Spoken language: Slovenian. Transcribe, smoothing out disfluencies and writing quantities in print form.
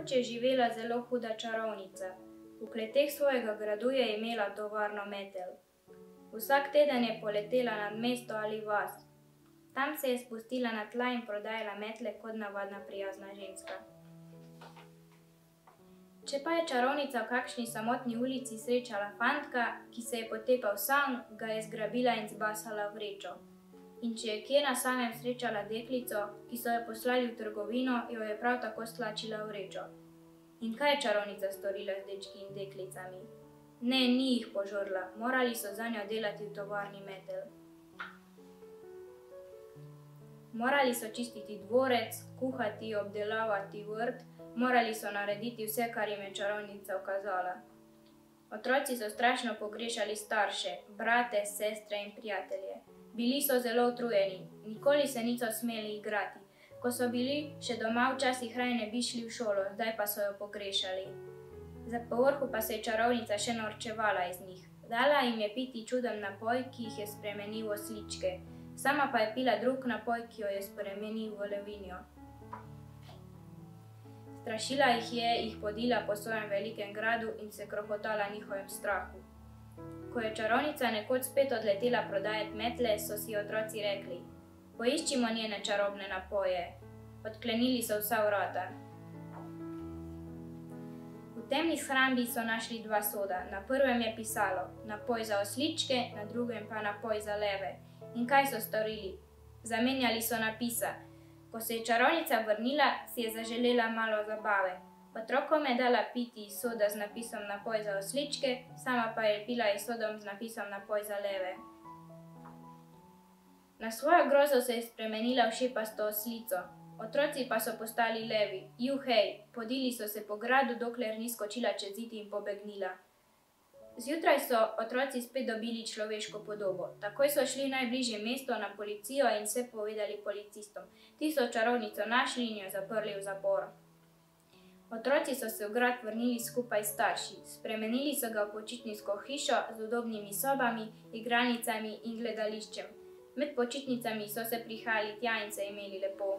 Nekoč je živela zelo huda čarovnica. V kleteh svojega gradu je imela tovarno metel. Vsak teden je poletela nad mesto ali vas. Tam se je spustila na tla in prodajala metle kot navadna prijazna ženska. Če pa je čarovnica v kakšni samotni ulici srečala fantka, ki se je potepal sam, ga je zgrabila in zbasala v vrečo. In če je kje na samem srečala deklico, ki so jo poslali v trgovino, jo je prav tako stlačila v vrečo. In kaj je čarovnica storila z dečki in deklicami? Ne, ni jih požrla, morali so zanjo delati v tovarni metel. Morali so čistiti dvorec, kuhati, obdelavati vrt, morali so narediti vse, kar jim je čarovnica ukazala. Otroci so strašno pogrešali starše, brate, sestre in prijatelje. Bili so zelo utrujeni, nikoli se niso smeli igrati. Ko so bili še doma, včasih raje ne bi šli v šolo, zdaj pa so jo pogrešali. Za povrhu pa se je čarovnica še norčevala iz njih. Dala jim je piti čuden napoj, ki jih je spremenil v osličke. Sama pa je pila drug napoj, ki jo je spremenil v levinjo. Strašila jih je, jih podila po svojem velikem gradu in se krohotala njihovem strahu. Ko je čarovnica nekoč spet odletela prodajat metle, so si otroci rekli: "Poiščimo njene čarobne napoje." Odklenili so vsa vrata. V temni shrambi so našli dva soda. Na prvem je pisalo: napoj za osličke, na drugem pa napoj za leve. In kaj so storili? Zamenjali so napisa. Ko se je čarovnica vrnila, si je zaželela malo zabave. Otrokom je dala piti iz soda z napisom napoj za osličke, sama pa je pila iz sodom z napisom napoj za leve. Na svojo grozo se je spremenila v šepasto oslico. Otroci pa so postali levi. Juhej, podili so se po gradu, dokler ni skočila čez zid in pobegnila. Zjutraj so otroci spet dobili človeško podobo. Takoj so šli v najbližje mesto na policijo in vse povedali policistom. Ti so čarovnico našli in jo zaprli v zapor. Otroci so se v grad vrnili skupaj s starši. Spremenili so ga v počitniško hišo z udobnimi sobami, igralnicami in gledališčem. Med počitnicami so se prihajali tja in se imeli lepo.